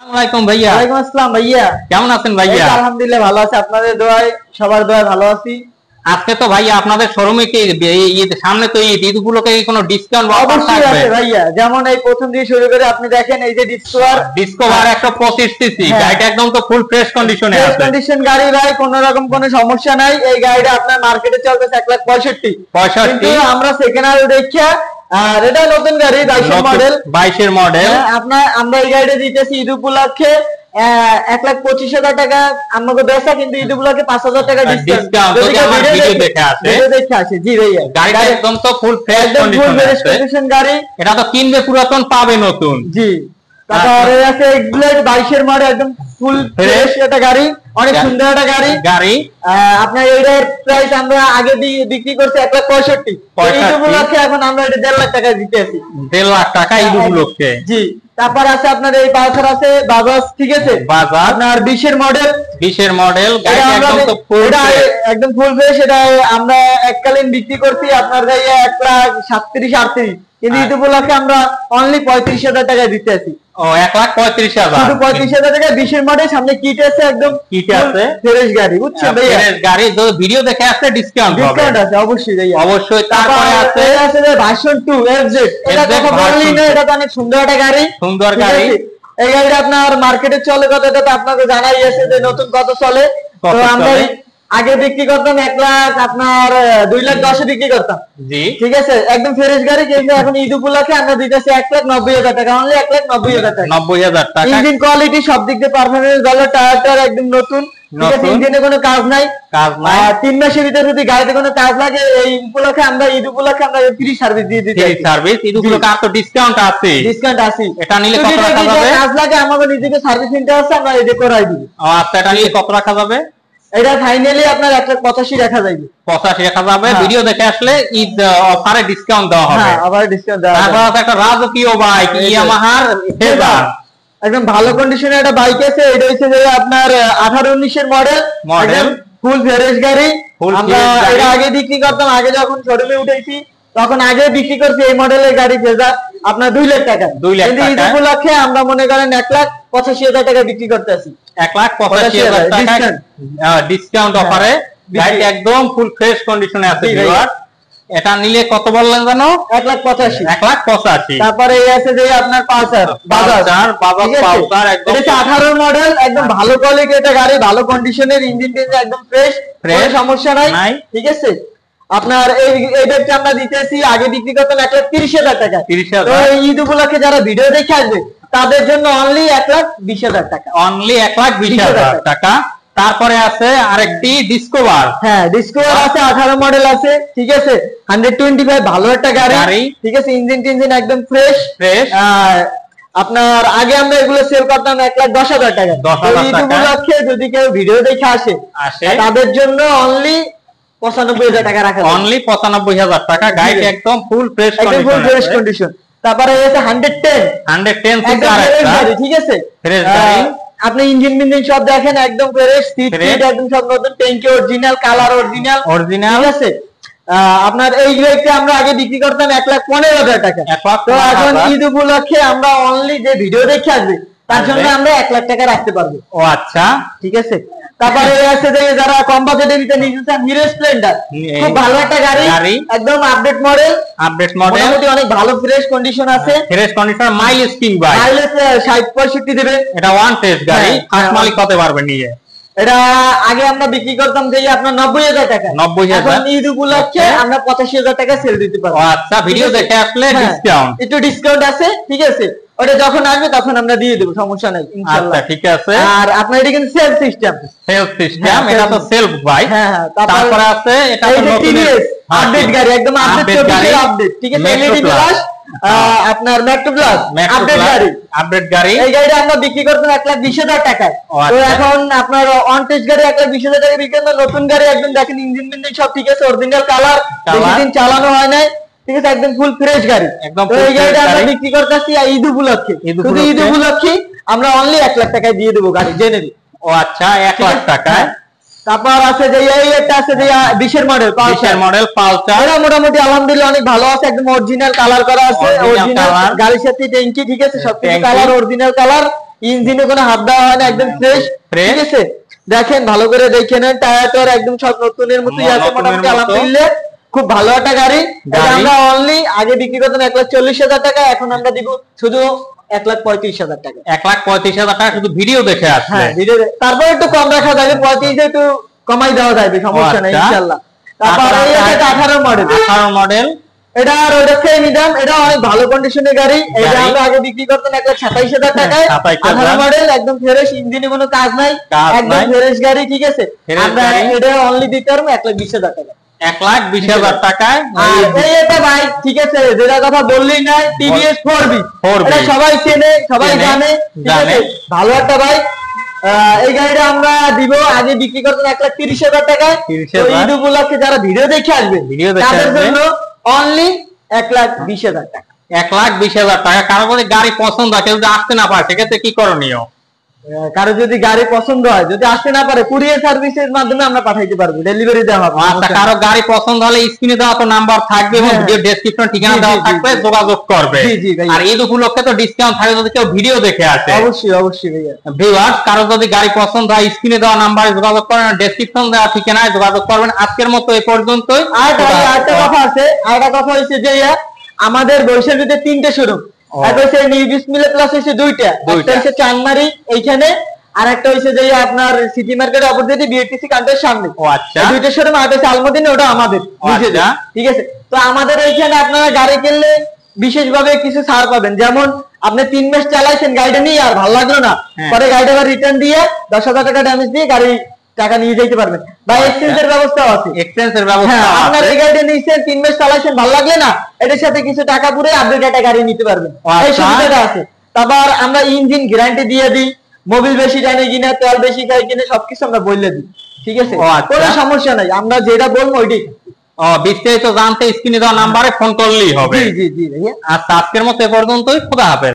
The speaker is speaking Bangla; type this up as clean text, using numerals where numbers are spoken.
আসসালামু ভাইয়া। ওয়ালাইকুম আসসালাম ভাইয়া, কেমন আছেন ভাইয়া? আলহামদুলিল্লাহ ভালো আছি, আপনাদের দোয়ায় সবার দোয়ায় ভালো আছি। আজকে তো ভাইয়া আপনাদের শোরুমে কি ঈদ সামনে, তো ঈদ উপলক্ষে কোনো ডিসকাউন্ট অবশ্যই আছে ভাইয়া। যেমন এই প্রথম দিয়ে শুরু করে আপনি দেখেন এই যে ডিসকভার 125 সিসি গাড়িটা একদম তো ফুল ফ্রেশ কন্ডিশনে আছে। ফ্রেশ কন্ডিশন গাড়ি ভাই, কোনো রকম কোনো সমস্যা নাই। এই গাড়িটা আপনার মার্কেটে চলতেছে 1,65,65, কিন্তু আমরা সেকেন্ড হ্যান্ড দেখিয়া, আর এটা নতুন গাড়ি 22 মডেল। আমরা এই গাড়িটা দিতেছি ঈদ উপলক্ষে 1,25,000 টাকা আমাকে বেচা, কিন্তু ঈদ উপলক্ষে 5,000 টাকা ডিসকাউন্ট। যদি আমার ভিডিও দেখে আসে জি ভাইয়া, গাড়িটা একদম তো ফুল ফ্রেশ কন্ডিশন গাড়ি। এটা তো কিনবে পুরাতন পাবে নতুন। জি, তারপরে আছে এক্সব্লেড 22 মডেল, একদম ফুল ফ্রেশ একটা গাড়ি, অনেক সুন্দর একটা গাড়ি। আপনার এটার প্রাইস আমরা আগে বিক্রি করছি 1,65,000, ঈদ উপলক্ষে এখন আমরা এটা 1.5 লাখ টাকা দিতে আছি। 1.5 লাখ টাকা ঈদ উপলক্ষে। জি, তারপর আছে আপনার এই পালসার আছে বাজাজ, ঠিক আছে, বাজাজ আপনার 20 মডেল গাড়ি, একদম ফুল ফ্রেশ। এটা আমরা এককালীন বিক্রি করছি আপনার গাড়ি 1,37,000-38,000, কিন্তু ঈদ উপলক্ষে আমরা অনলি 35,000 টাকা দিতে আছি। ও 1,35,000, শুধু 35,000 টাকা 20 মডেল, সামনে কিট আছে, একদম কিট আছে, ফ্রেশ গাড়ি, বুঝছেন ভাইয়া? ফ্রেশ গাড়ি, তো ভিডিও দেখে আসলে ডিসকাউন্ট আছে অবশ্যই ভাইয়া, অবশ্যই। তারপরে আছে যে ভার্সন 2 FZ, এটা কথা বললি না, এটা তো অনেক সুন্দর একটা গাড়ি, সুন্দর গাড়ি। এই গাড়িটা আপনার মার্কেটে চলে কত, এটা তো আপনাকে জানাই আছে যে নতুন কত চলে। তো আমরা আগে বিক্রি করতাম 1 লাখ, আপনার 2,10,000 বিক্রি করতাম। জি, ঠিক আছে, একদম ফ্রেশ গাড়ি, কিন্তু এখন ঈদ উপলক্ষে আমরা দিতেছি 1,90,000 টাকা, অনলি 1,90,000 টাকা। 90,000 টাকা। ইঞ্জিন কোয়ালিটি সব দিক দিয়ে পারফরম্যান্স ভালো, টায়ার একদম নতুন, ঠিক আছে, ইঞ্জিনে কোনো কাজ নাই। আর 3 মাসের ভিতরে যদি গাড়িতে কোনো কাজ লাগে, এই উপলক্ষে আমরা ঈদ উপলক্ষে আমরা ফ্রি সার্ভিস দিয়ে দিতে। ফ্রি সার্ভিস ঈদ উপলক্ষে, আর তো ডিসকাউন্ট আছে। এটা নিলে কত টাকা যাবে? কাজ লাগে আমাদের নিজেকে সার্ভিস সেন্টার আছে, আমরা এটা করাই দিব। আচ্ছা, এটা নিলে কত টাকা যাবে? এটা ফাইনালি আপনার 1,85,000 রাখা যাবে। 85 রাখা যাবে। ভিডিও দেখে আসলে ঈদ অফারে ডিসকাউন্ট দেওয়া হবে। হ্যাঁ, আবার ডিসকাউন্ট দেওয়া হবে। তারপর একটা রাজকীয় বাইক ইয়ামাহার ফেজার, একদম ভালো কন্ডিশনে একটা বাইক আছে। এটা হচ্ছে যে আপনার 18-19 এর মডেল, ফুল ফ্রেশ গাড়ি। আমরা এটা আগে বিক্রি করতাম, আগে যখন শোরুমে উঠেছি তখন আগে বিক্রি করছি এই মডেলের গাড়ি ফেজার আপনার 2 লাখ টাকা। কিন্তু ঈদ উপলক্ষে আমরা মনে করেন 1,85,000 টাকা বিক্রি করতেছি। 1,85,000 টাকা ডিসকাউন্ট অফারে গাড়ি একদম ফুল ফ্রেশ কন্ডিশনে আছে। এটা নিলে কত বললেন জানো? 1,85,000। তারপরে এই আছে যে আপনার পালসার বাজাজ পালসার, একদম 18 মডেল, একদম ভালো কোয়ালিটি একটা গাড়ি, ভালো কন্ডিশনের, ইঞ্জিন একদম ফ্রেশ, কোনো সমস্যা নাই, ঠিক আছে। আপনার এইটা আমরা দিতেছি, আগে বিক্রি করতাম 1,30,000 টাকা। তো ঈদ উপলক্ষে যারা ভিডিও দেখে আসবে তাদের জন্য অনলি 1,20,000 টাকা, অনলি 1,20,000 টাকা। তারপরে আছে আরেকটি ডিসকভার। হ্যাঁ, ডিসকভার আছে 18 মডেল আছে, ঠিক আছে, 125, ভালো একটা গাড়ি, ঠিক আছে, ইঞ্জিন একদম ফ্রেশ। আপনার আগে আমরা এগুলো সেল করতাম 1,10,000 টাকা। ঈদ উপলক্ষে যদি কেউ ভিডিও দেখে আসে তাদের জন্য অনলি 95,000 টাকা রাখা, অনলি 95,000 টাকা। গাড়ি একদম ফুল ফ্রেশ কন্ডিশন। তারপরে আছে 110 গাড়ি, ঠিক আছে, ফ্রেশ গাড়ি। আপনি ইঞ্জিন সব দেখেন একদম ফ্রেশ, সিট একদম সব নতুন, ট্যাঙ্কি অরিজিনাল, কালার অরিজিনাল, ঠিক আছে। আপনার এই গাড়িটা আমরা আগে বিক্রি করতাম 1,15,000 টাকা। তো এখন ঈদ উপলক্ষে আমরা অনলি যে ভিডিও দেখে আসবে তার জন্য আমরা 1 লাখ টাকা রাখতে পারবো। ও আচ্ছা, ঠিক আছে। তারপরে আছে যে যারা কম বাজেটের ভিতরে নিতে চান, হিরো স্প্লেন্ডার, খুব ভালো একটা গাড়ি, একদম আপডেট মডেল, মোটামুটি অনেক ভালো ফ্রেশ কন্ডিশন আছে, ফ্রেশ কন্ডিশন, মাইলেজ কিং ভাই, মাইলেজ 60-65 দেবে। এটা ওয়ান টেস্ট গাড়ি, ফার্স্ট মালিক হতে পারবে নিয়ে। এটা আগে আমরা বিক্রি করতাম যে আপনার 90,000 টাকা, 90,000। এখন ঈদ উপলক্ষে আমরা 85,000 টাকা সেল দিতে পারবো। আচ্ছা, ভিডিও দেখে আসলে ডিসকাউন্ট, একটু ডিসকাউন্ট আছে, ঠিক আছে, ওটা যখন আসবে তখন আমরা দিয়ে দেব, সমস্যা নাই ইনশাআল্লাহ। আচ্ছা, ঠিক আছে। আর আপনার এটা কিন্তু সেলফ সিস্টেম, এটা তো সেলফ ভাই। হ্যাঁ, তারপরে আছে এটা তো নতুন আপডেট গাড়ি, একদম আপডেট আপডেট, ঠিক আছে, এলইডি গ্লাস, আপনার ম্যাকটু প্লাস আপডেট গাড়ি। এই গাড়িটা আমরা বিক্রি করতাম 1,20,000 টাকা। তো এখন আপনার অন টেস্ট গাড়ি 1,20,000 টাকা বিক্রি করতাম, নতুন গাড়ি একদম দেখেন ইঞ্জিন সব ঠিক আছে, অরিজিনাল কালার, বেশি দিন চালানো হয় নাই, ঠিক আছে, একদম ফুল ফ্রেশ গাড়ি। তো এই গাড়িটা আমরা বিক্রি করতেছি ঈদ উপলক্ষে। শুধু ঈদ উপলক্ষে আমরা অনলি 1 লাখ টাকায় দিয়ে দেবো গাড়ি, জেনে নিন। ও আচ্ছা, 1 লাখ টাকায়। তারপর আছে যে এই একটা আছে যে 20 মডেল পালসার, এটা মোটামুটি আলহামদুলিল্লাহ অনেক ভালো আছে, একদম অরিজিনাল কালার করা আছে, অরিজিনাল গাড়ির সাথে ট্যাঙ্কি, ঠিক আছে, সবকিছু কালার অরিজিনাল কালার, ইঞ্জিনে কোনো হাত দেওয়া হয় না, একদম ফ্রেশ। ঠিক আছে, দেখেন ভালো করে দেখে নেন, টায়ার একদম সব নতুনের মতোই আছে মোটামুটি আলহামদুলিল্লাহ। খুব ভালো একটা গাড়ি। আমরা অনলি আগে বিক্রি করতাম 1,40,000 টাকা, এখন আমরা দিব শুধু 1,35,000 টাকা। 1,35,000 টাকা শুধু ভিডিও দেখে আসলে। হ্যাঁ ভিডিও, তারপর একটু কম রাখা যাবে, 35 একটু কমাই দেওয়া যাবে, সমস্যা নেই ইনশাআল্লাহ। তারপর এই একটা 18 মডেল। 18 মডেল, এটা আর ওইটা সেম দাম, এটা অনেক ভালো কন্ডিশনের গাড়ি। এটা আমরা আগে বিক্রি করতাম 1,27,000 টাকায়। 18 মডেল, একদম ফ্রেশ, ইঞ্জিনে কোনো কাজ নাই, একদম ফ্রেশ গাড়ি। ঠিক আছে, আমরা এটা অনলি দিতে পারবো 1,20,000 টাকা। 1,20,000 টাকায় এই একটা বাইক। ঠিক আছে, যেটা কথা বললেই নাই, টিভিএস 4B, এটা সবাই চেনে, সবাই জানে। ঠিক আছে, ভালো একটা বাইক। এই গাড়িটা আমরা দিব, আগে বিক্রি করতেন 1,30,000 টাকায়। ঈদ উপলক্ষে যারা ভিডিও দেখে আসবে তাদের জন্য অনলি 1,20,000 টাকা। 1,20,000 টাকা। কারো যদি গাড়ি পছন্দ হয়, কেউ যদি আসতে না পারে, সেক্ষেত্রে কি করণীয়? কারো যদি গাড়ি পছন্দ হয়, যদি আসতে না পারে, কুরিয়ার সার্ভিসের মাধ্যমে আমরা পাঠাইতে পারবো, ডেলিভারি দেওয়া হবে। আচ্ছা, কারো গাড়ি পছন্দ হলে স্ক্রিনে দেওয়া তো নাম্বার থাকবে এবং ভিডিও ডেসক্রিপশন ঠিকানা দেওয়া থাকবে, যোগাযোগ করবে। আর ঈদ উপলক্ষে তো ডিসকাউন্ট থাকবে যদি কেউ ভিডিও দেখে আসে। অবশ্যই অবশ্যই ভাইয়া। ভিউয়ার্স, কারো যদি গাড়ি পছন্দ হয়, স্ক্রিনে দেওয়া নাম্বারে যোগাযোগ করেন, ডেসক্রিপশন দেওয়া ঠিকানায় যোগাযোগ করবেন। আজকের মতো এই পর্যন্তই। আর একটা কথা আছে, আরেকটা কথা হচ্ছে যে আমাদের বৈশাখীতে 3টে শোরুম। একটা হচ্ছে নিউ বিসমিল্লা প্লাস হচ্ছে 2টা, একটা হচ্ছে চানমারি এইখানে, আর একটা হচ্ছে যে আপনার সিটি মার্কেটের অপোজিটে বিএটিসি কাউন্টারের সামনে। আচ্ছা, 2টা শোরুম। আর হচ্ছে আলমদিনে, ওটা আমাদের নিজেদের। ঠিক আছে, তো আমাদের এইখানে আপনারা গাড়ি কিনলে বিশেষভাবে কিছু ছাড় পাবেন। যেমন আপনি 3 মাস চালাইছেন গাড়িটা নিয়ে, আর ভালো লাগলো না, পরে গাড়িটা আবার রিটার্ন দিয়ে 10,000 টাকা ড্যামেজ দিয়ে গাড়ি টাকা নিয়ে যেতে পারবেন, বা এক্সচেঞ্জের ব্যবস্থাও আছে। এক্সচেঞ্জের ব্যবস্থা আছে। আপনার এই গাড়িটা নিয়েছেন, 3 মাস চালাইছেন, ভালো লাগলে না, এটার সাথে কিছু টাকা পুরে আপডেট একটা গাড়ি নিতে পারবেন, এই সুবিধাটা আছে। তারপর আমরা ইঞ্জিন গ্যারান্টি দিয়ে দিই, মোবিল বেশি টানে কিনা, তেল বেশি খাই কিনা, সবকিছু আমরা বলে দিই। ঠিক আছে, কোনো সমস্যা নাই, আমরা যেটা বলবো ওইটাই। বিস্তারিত জানতে স্ক্রিনে দেওয়া নাম্বারে ফোন করলেই হবে। জি জি জি ভাইয়া। আচ্ছা, আজকের মতো এ পর্যন্তই। খোদা হাফেজ।